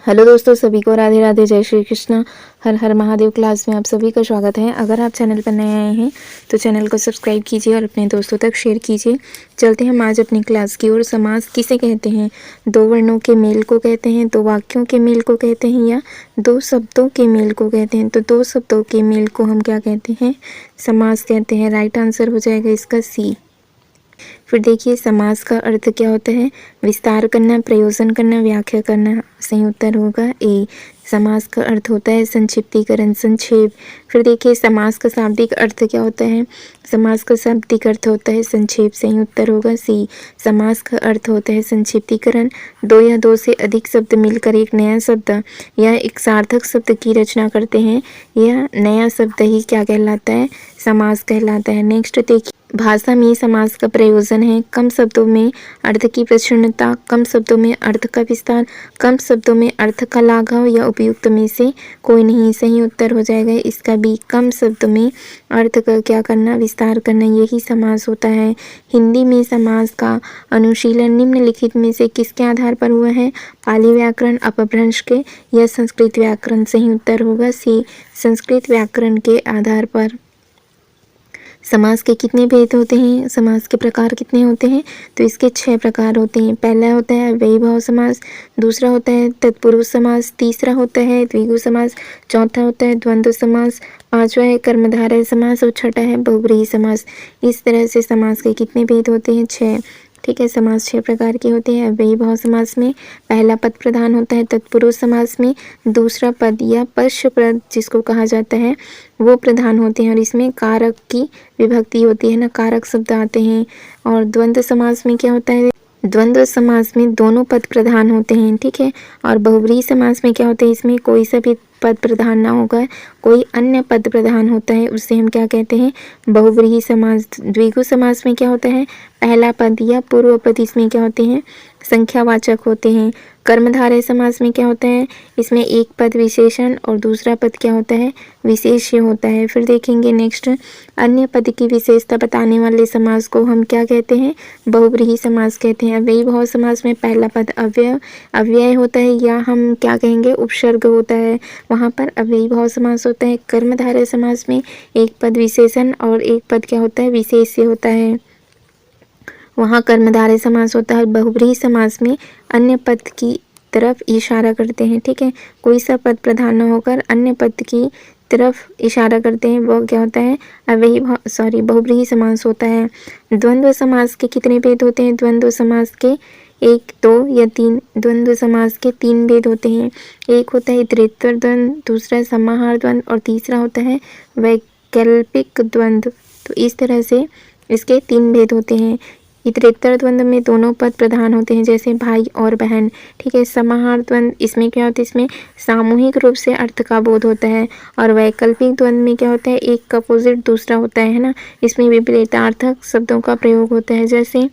Hello दोस्तों, सभी को राधे राधे, जय श्री कृष्ण। हर हर महादेव क्लास में आप सभी का स्वागत है। अगर आप चैनल पर नए आए हैं तो चैनल को सब्सक्राइब कीजिए और अपने दोस्तों तक शेयर कीजिए। चलते हैं आज अपनी क्लास की ओर। समास किसे कहते हैं? दो वर्णों के मेल को कहते हैं, दो वाक्यों के मेल को कहते हैं, या दो शब्दों के मेल को कहते हैं। तो दो शब्दों के मेल को हम क्या कहते हैं? समास कहते हैं। राइट आंसर हो जाएगा इसका सी। फिर देखिए, समास का अर्थ क्या होता है? विस्तार करना, प्रयोजन करना, व्याख्या करना। सही उत्तर होगा ए। समास का अर्थ होता है संक्षिप्तीकरण, संक्षेप। फिर देखिए, समास का शाब्दिक अर्थ क्या होता है? समास का शाब्दिक अर्थ होता है संक्षेप। सही उत्तर होगा सी। समास का अर्थ होता है संक्षिप्तीकरण। दो या दो से अधिक शब्द मिलकर एक नया शब्द या एक सार्थक शब्द की रचना करते हैं। यह नया शब्द ही क्या कहलाता है? समास कहलाता है। नेक्स्ट देखिए, भाषा में समास का प्रयोजन है कम शब्दों में अर्थ की प्रच्छन्नता, कम शब्दों में अर्थ का विस्तार, कम शब्दों में अर्थ का लाघव, या उपयुक्त में से कोई नहीं। सही उत्तर हो जाएगा इसका भी। कम शब्दों में अर्थ का क्या करना? विस्तार करना, यही समास होता है। हिंदी में समास का अनुशीलन निम्नलिखित में से किसके आधार पर हुआ है? पाली व्याकरण, अपभ्रंश के, या संस्कृत व्याकरण? सही उत्तर होगा सी, संस्कृत व्याकरण के आधार पर। समास के कितने भेद होते हैं? समास के प्रकार कितने होते हैं? तो इसके 6 प्रकार होते हैं। पहला होता है अव्ययीभाव समास, दूसरा होता है तत्पुरुष समास, तीसरा होता है द्विगु समास, चौथा होता है द्वंद्व समास, पांचवा है कर्मधारय समास और छठा है बहुव्रीहि समास। इस तरह से समास के कितने भेद होते हैं? 6। ठीक है, समास 6 प्रकार के होते हैं। अव्ययीभाव समास में पहला पद प्रधान होता है, तत्पुरुष समास में दूसरा पद या पश्च पद जिसको कहा जाता है वो प्रधान होते हैं, और इसमें कारक की विभक्ति होती है ना, कारक शब्द आते हैं। और द्वंद्व समास में क्या होता है? द्वंद्व समास में दोनों पद प्रधान होते हैं। ठीक है, और बहुव्रीहि समास में क्या होता है? इसमें कोई सा भी पद प्रधान ना होकर कोई अन्य पद प्रधान होता है, उससे हम क्या कहते हैं? बहुव्रीहि समास। द्विगु समास में क्या होता है? पहला पद या पूर्व पद इसमें क्या होते हैं? संख्यावाचक होते हैं। कर्मधारय समास में क्या होता है? इसमें एक पद विशेषण और दूसरा पद क्या होता है? विशेष्य होता है। फिर देखेंगे नेक्स्ट, अन्य पद की विशेषता बताने वाले समास को हम क्या कहते हैं? बहुव्रीहि समास कहते हैं। अव्ययीभाव समास में पहला पद अव्यय होता है, या हम क्या कहेंगे? उपसर्ग होता है, वहाँ पर अव्ययीभाव समास होता है। कर्मधारय समास में एक पद विशेषण और एक पद क्या होता है? विशेष्य होता है, वहाँ कर्मधारय समास होता है। बहुव्रीहि समास में अन्य पद की तरफ इशारा करते हैं। ठीक है, कोई सा पद प्रधान न होकर अन्य पद की तरफ इशारा करते हैं, वो क्या होता है? बहुव्रीहि समास होता है। द्वंद्व समास के कितने भेद होते हैं? द्वंद्व समास के 1, 2 या 3। द्वंद्व समास के 3 भेद होते हैं। एक होता है इतरेत्तर द्वंद्व, दूसरा समाहार द्वंद्व और तीसरा होता है वैकल्पिक द्वंद्व। तो इस तरह से इसके 3 भेद होते हैं। इतरेत्तर द्वंद्व में दोनों पद प्रधान होते हैं, जैसे भाई और बहन। ठीक है, समाहार द्वंद्व इसमें क्या होता है? इसमें सामूहिक रूप से अर्थ का बोध होता है। और वैकल्पिक द्वंद्व में क्या होता है? एक का अपोजिट दूसरा होता है ना, इसमें विपरीतार्थक शब्दों का प्रयोग होता है, जैसे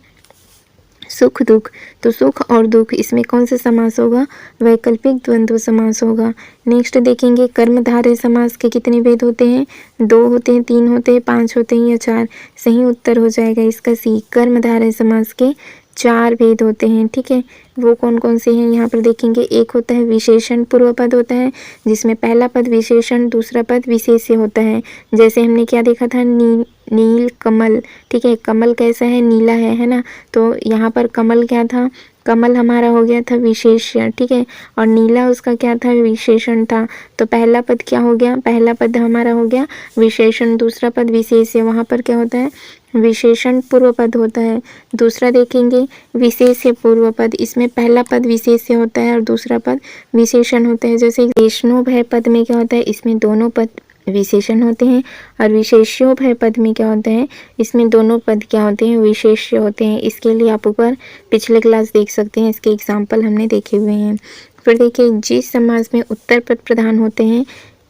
सुख दुख। तो सुख और दुख, इसमें कौन सा समास होगा? वैकल्पिक द्वंद्व समास होगा। नेक्स्ट देखेंगे, कर्मधारय समास के कितने भेद होते हैं? 2 होते हैं, 3 होते हैं, 5 होते हैं, या 4? सही उत्तर हो जाएगा इसका सी। कर्मधारय समास के 4 भेद होते हैं। ठीक है, वो कौन कौन से हैं यहाँ पर देखेंगे। एक होता है विशेषण पूर्व पद होता है, जिसमें पहला पद विशेषण, दूसरा पद विशेष्य होता है। जैसे हमने क्या देखा था? नील कमल। ठीक है, कमल कैसा है? नीला है ना। तो यहाँ पर कमल क्या था? कमल हमारा हो गया था विशेष्य। ठीक है, और नीला उसका क्या था? विशेषण था। तो पहला पद क्या हो गया? पहला पद हमारा हो गया विशेषण, दूसरा पद विशेष्य। वहाँ पर क्या होता है? विशेषण पूर्व पद होता है। दूसरा देखेंगे विशेष्य पूर्व पद, इसमें पहला पद विशेष्य होता है और दूसरा पद विशेषण होता है। जैसे वैष्णोभय पद में क्या होता है? इसमें दोनों पद विशेषण होते हैं, और विशेष्योभय पद में क्या होता है? इसमें दोनों पद क्या होते हैं? विशेष्य होते हैं। इसके लिए आप ऊपर पिछले क्लास देख सकते हैं, इसके एग्जाम्पल हमने देखे हुए हैं। फिर देखिए, जिस समास में उत्तर पद प्रधान होते हैं,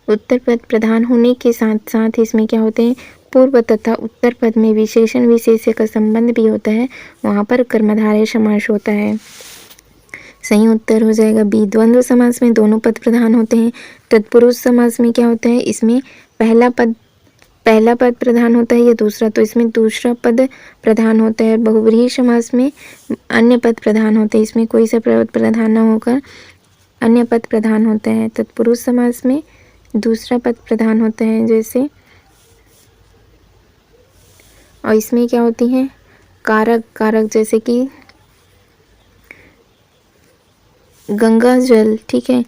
उत्तर पद प्रधान होने के साथ साथ इसमें क्या होते हैं? पूर्व तथा उत्तर पद में विशेषण विशेष्य का संबंध भी होता है, वहाँ पर कर्मधारय समास होता है। सही उत्तर हो जाएगा बी। द्वंद्व समास में दोनों पद प्रधान होते हैं। तत्पुरुष समास में क्या होता है? इसमें पहला पद प्रधान होता है या दूसरा? तो इसमें दूसरा पद प्रधान होता है। बहुव्रीहि समास में अन्य पद प्रधान होते हैं, इसमें कोई सा पद प्रधान न होकर अन्य पद प्रधान होता है। तत्पुरुष समास में दूसरा पद प्रधान होता है जैसे, और इसमें क्या होती हैं कारक। कारक जैसे कि गंगा जल, ठीक है,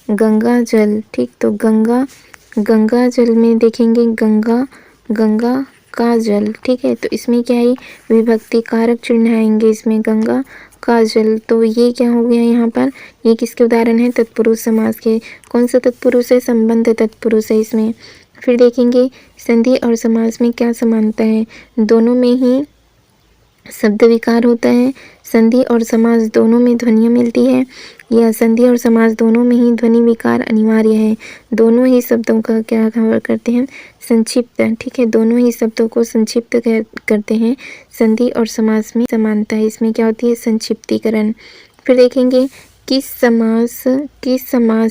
गंगा जल, ठीक। तो गंगा जल में देखेंगे गंगा का जल, ठीक है। तो इसमें क्या है विभक्ति कारक चिन्ह आएंगे इसमें गंगा का जल। तो ये क्या हो गया यहाँ पर, ये किसके उदाहरण है तत्पुरुष समास के। कौन सा तत्पुरुष है, संबंध तत्पुरुष है इसमें। फिर देखेंगे संधि और समास में क्या समानता है, दोनों में ही शब्द विकार होता है। संधि और समास दोनों में ध्वनियाँ मिलती है, या संधि और समास दोनों में ही ध्वनि विकार अनिवार्य है। दोनों ही शब्दों का क्या कवर करते हैं, संक्षिप्त, ठीक है, दोनों ही शब्दों को संक्षिप्त करते हैं। संधि और समास में समानता है, इसमें क्या होती है संक्षिप्तीकरण। फिर देखेंगे किस समास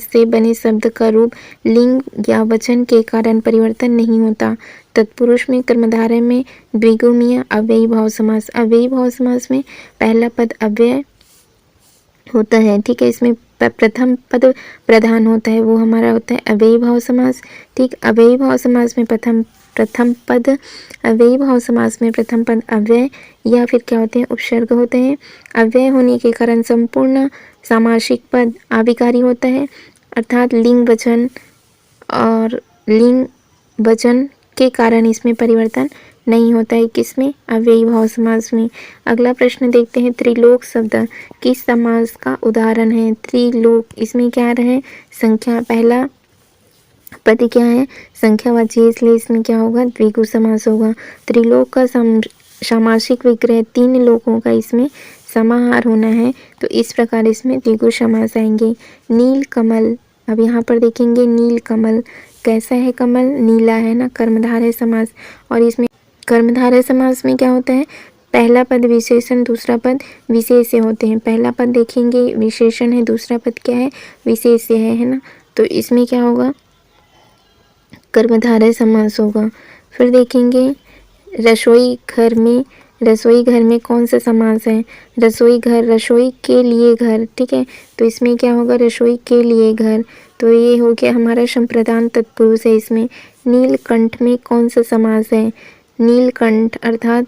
से बने शब्द का रूप लिंग या वचन के कारण परिवर्तन नहीं होता। तत्पुरुष में कर्मधारय में द्विगुणीय अव्ययी भाव समास। अव्ययी भाव समास में पहला पद अव्यय होता है, ठीक है। इसमें प्रथम पद प्रधान होता है, वो हमारा होता है अव्ययी भाव समास, ठीक। अव्ययी भाव समास में प्रथम पद अव्ययी भाव समास में प्रथम पद अव्यय या फिर क्या होते हैं उपसर्ग होते हैं। अव्यय होने के कारण संपूर्ण सामासिक पद अविकारी होता है, अर्थात लिंग वचन के कारण इसमें परिवर्तन नहीं होता है, किसमें अव्ययी भाव समास में। अगला प्रश्न देखते हैं, त्रिलोक शब्द किस समास का उदाहरण है। त्रिलोक, इसमें क्या रहे संख्या, पहला पद क्या है संख्यावाची है, इसलिए इसमें क्या होगा द्विगु समास होगा। त्रिलोक का सामासिक विग्रह तीन लोकों का इसमें समाहार होना है, तो इस प्रकार इसमें द्विगु समास आएंगे। नील कमल, अब यहाँ पर देखेंगे नील कमल कैसा है, कमल नीला है ना, कर्मधारय समास। और इसमें कर्मधारय समास में क्या होता है पहला पद विशेषण दूसरा पद विशेष्य होते हैं। पहला पद देखेंगे विशेषण है, दूसरा पद क्या है विशेष्य है ना। तो इसमें क्या होगा कर्मधारय समास होगा। फिर देखेंगे रसोई घर में कौन सा समास है, रसोई घर, रसोई के लिए घर, ठीक है। तो इसमें क्या होगा रसोई के लिए घर, तो ये हो गया हमारा संप्रदान तत्पुरुष है इसमें। नीलकंठ में कौन सा समास है, नीलकंठ अर्थात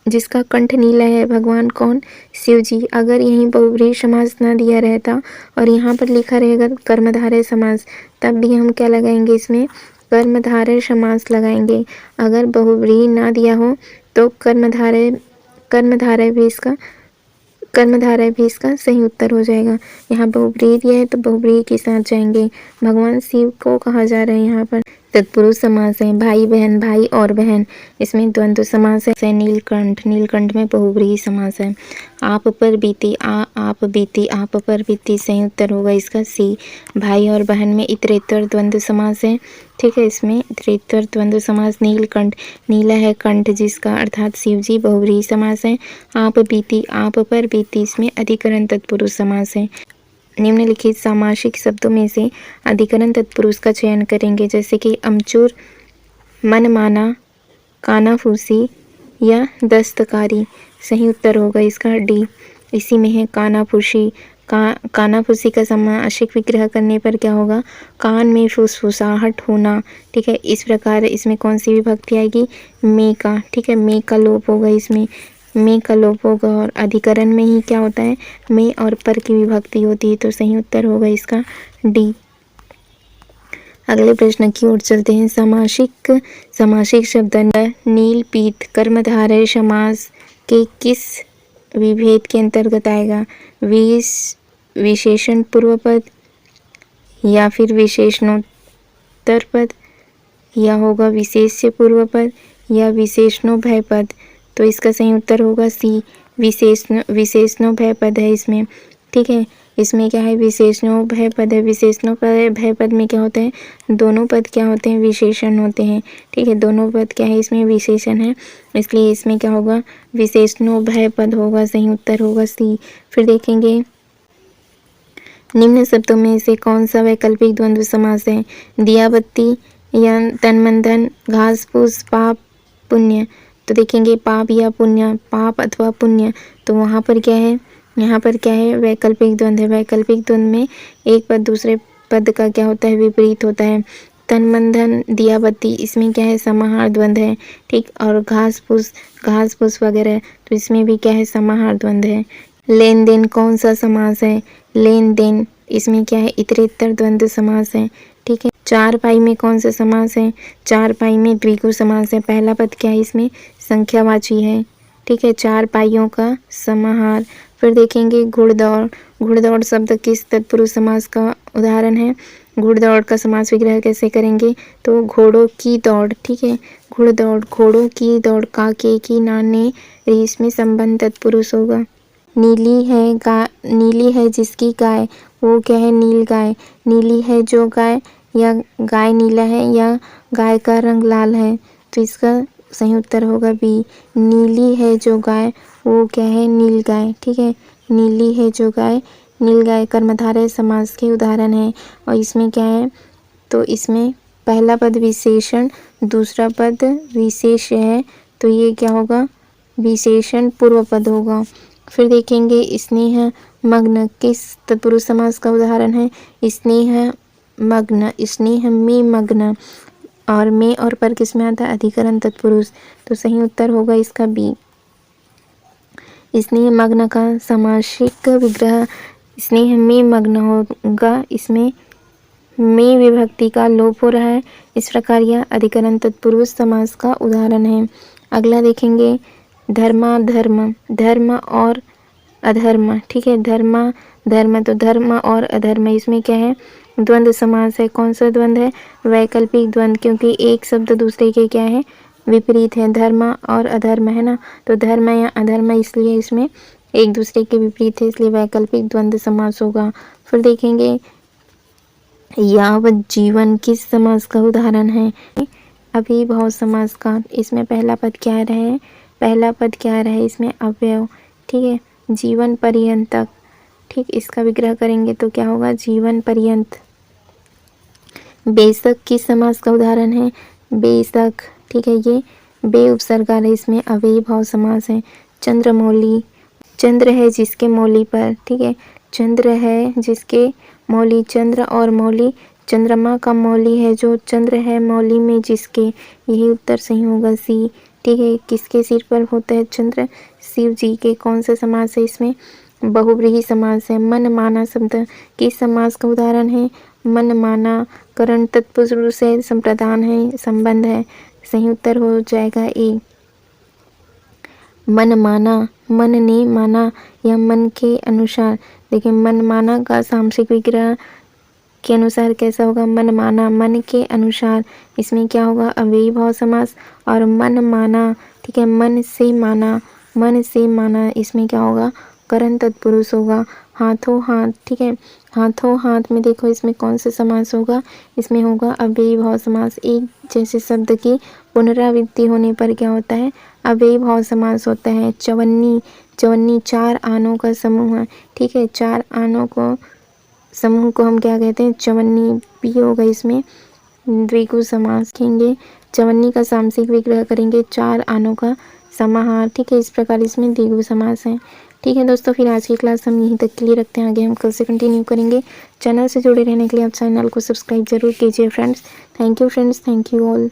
जिसका कंठ नीला है भगवान कौन शिव जी। अगर यहीं बहुव्रीहि समास ना दिया रहता और यहाँ पर लिखा रहेगा कर्मधारय समास, तब भी हम क्या लगाएंगे इसमें कर्मधारय समास लगाएंगे। अगर बहुव्रीहि ना दिया हो तो कर्मधारय भी इसका सही उत्तर हो जाएगा। यहाँ बहुव्रीहि दिया है तो बहुव्रीहि के साथ जाएंगे। भगवान शिव को कहा जा रहा है यहाँ पर। तत्पुरुष समास है, भाई बहन, भाई और बहन, इसमें द्वंद्व समास है। नीलकंठ में बहुव्रीहि समास है। आप पर बीती, आप पर बीती, सही उत्तर होगा इसका सी। भाई और बहन में इतरेतर द्वंद्व समास है, ठीक है। इसमें इतरेतर द्वंद्व समास। नीलकंठ, नीला है कंठ जिसका अर्थात शिव जी, बहुव्रीहि समास है। आप पर बीती, इसमें अधिकरण तत्पुरुष समास है। निम्नलिखित सामासिक शब्दों में से अधिकरण तत्पुरुष का चयन करेंगे, जैसे कि अमचूर, मनमाना, कानाफूसी या दस्तकारी। सही उत्तर होगा इसका डी। इसी में है कानाफूसी। कानाफूसी का सामासिक विग्रह करने पर क्या होगा कान में फुसफुसाहट होना, ठीक है। इस प्रकार इसमें कौन सी विभक्ति आएगी में का, ठीक है, में का लोप होगा, इसमें में का लोप होगा। और अधिकरण में ही क्या होता है में और पर की विभक्ति होती है, तो सही उत्तर होगा इसका डी। अगले प्रश्न की ओर चलते हैं। सामासिक शब्द नील पीत कर्मधारय समास के किस विभेद के अंतर्गत आएगा। विशेषण पूर्व पद या फिर विशेषणोत्तर पद, या होगा विशेष्य पूर्व पद या विशेषणोभय पद। तो इसका सही उत्तर होगा सी, विशेषणोभय पद है इसमें, ठीक है। इसमें क्या है विशेषणोभय पद है। विशेषणोभय पद में क्या होता है दोनों पद क्या होते हैं विशेषण होते हैं, ठीक है। दोनों पद क्या है इसमें विशेषण है, इसलिए इसमें क्या होगा विशेषणोभय पद होगा, सही उत्तर होगा सी। फिर देखेंगे निम्न शब्दों में से कौन सा वैकल्पिक द्वंद्व समास है। दिया बत्ती या तनमंधन, घास फूस, पाप पुण्य। तो देखेंगे पाप या पुण्य, पाप अथवा पुण्य, तो वहाँ पर क्या है यहाँ पर क्या है, वैकल्पिक द्वंद्व है। वैकल्पिक द्वंद्व में एक पद दूसरे पद का क्या होता है, विपरीत होता है। तन मन धन दिया बत्ती, इसमें क्या है, समाहार द्वंद्व है। ठीक, और घास फूस वगैरह, तो इसमें भी क्या है, समाहार द्वंद्व है। लेन देन कौन सा समास है, लेन देन, इसमें क्या है, इतरेतर द्वंद्व समास है। ठीक है। चार पाई में कौन सा समास है, चार पाई में द्विगु समास है। पहला पद क्या है, इसमें संख्यावाची है। ठीक है, चार पाइयों का समाहार। फिर देखेंगे घुड़दौड़, घुड़दौड़ शब्द किस तत्पुरुष समास का उदाहरण है। घुड़दौड़ का समास विग्रह कैसे करेंगे, तो घोड़ों की दौड़। ठीक है, घुड़दौड़, घोड़ों की दौड़, काके की नाने रे, इसमें संबंध तत्पुरुष होगा। नीली है जिसकी गाय, वो क्या है, नील गाय। नीली है जो गाय, या गाय नीला है, या गाय का रंग लाल है, तो इसका सही उत्तर होगा बी। नीली है जो गाय, वो क्या है, नील गाय। ठीक है, नीली है जो गाय, नील गाय कर्मधारय समास के उदाहरण है। और इसमें क्या है, तो इसमें पहला पद विशेषण, दूसरा पद विशेष है, तो ये क्या होगा, विशेषण पूर्व पद होगा। फिर देखेंगे स्नेह मग्न किस तत्पुरुष समास का उदाहरण है। स्नेह मग्न, स्नेह में मग्न, और में और पर किस में आता है, अधिकरण तत्पुरुष, तो सही उत्तर होगा इसका बी। स्नेह मग्न का सामासिक विग्रह स्नेह में मग्न होगा, इसमें में विभक्ति का लोप हो रहा है, इस प्रकार यह अधिकरण तत्पुरुष समास का उदाहरण है। अगला देखेंगे धर्माधर्म, धर्म और अधर्म। ठीक है, धर्म, तो धर्म और अधर्म, इसमें क्या है, द्वंद्व समास है। कौन सा द्वंद्व है, वैकल्पिक द्वंद्व, क्योंकि एक शब्द दूसरे के क्या है, विपरीत है। धर्म और अधर्म है ना, तो धर्म या अधर्म, इसलिए इसमें एक दूसरे के विपरीत है, इसलिए वैकल्पिक द्वंद्व समास होगा। फिर देखेंगे यावत जीवन किस समास का उदाहरण है। अभिभाव समास का, इसमें पहला पद क्या रहे, पहला पद क्या रहे, इसमें अव्यय। ठीक है, जीवन पर्यंत तक। ठीक, इसका विग्रह करेंगे तो क्या होगा, जीवन पर्यंत। बेशक किस समास का उदाहरण है, बेशक। ठीक है, ये बे उपसर्ग है, इसमें अव्ययीभाव समास है। चंद्रमौली, चंद्र है जिसके मौली पर। ठीक है, चंद्र है जिसके मौली, चंद्र और मौली, चंद्रमा का मौली है जो, चंद्र है मौली में जिसके, यही उत्तर सही होगा सी। ठीक है, किसके सिर पर होता है चंद्र, शिव जी के। कौन सा समास है, इसमें बहुव्रीहि समास है। मन माना शब्द किस समास का उदाहरण है, मन माना करण तत्पुरुष से संप्रदान है, संबंध है, सही उत्तर हो जाएगा ए। मन माना, मन ने माना, या मन के अनुसार। देखिए, मन माना का सामसिक विग्रह के अनुसार कैसा होगा, मन माना, मन के अनुसार, इसमें क्या होगा, अव्ययीभाव समास। और मन माना, ठीक है, मन से माना, मन से माना, इसमें क्या होगा, करण तत्पुरुष होगा। हाथों हाथ, ठीक है, हाथों हाथ में देखो, इसमें कौन सा समास होगा, इसमें होगा अव्ययीभाव समास। एक जैसे शब्द की पुनरावृत्ति होने पर क्या होता है, अव्ययीभाव समास होता है। चवन्नी, चवन्नी चार आनों का समूह है। ठीक है, चार आनों को समूह को हम क्या कहते हैं, चवन्नी। भी होगा इसमें द्विगु समास कहेंगे। चवन्नी का सामसिक विग्रह करेंगे, चार आनों का समाहार। ठीक है, इस प्रकार इसमें द्विगु समास है। ठीक है दोस्तों, फिर आज की क्लास हम यहीं तक के लिए रखते हैं, आगे हम कल से कंटिन्यू करेंगे। चैनल से जुड़े रहने के लिए आप चैनल को सब्सक्राइब जरूर कीजिए friends. Thank you friends, thank you all.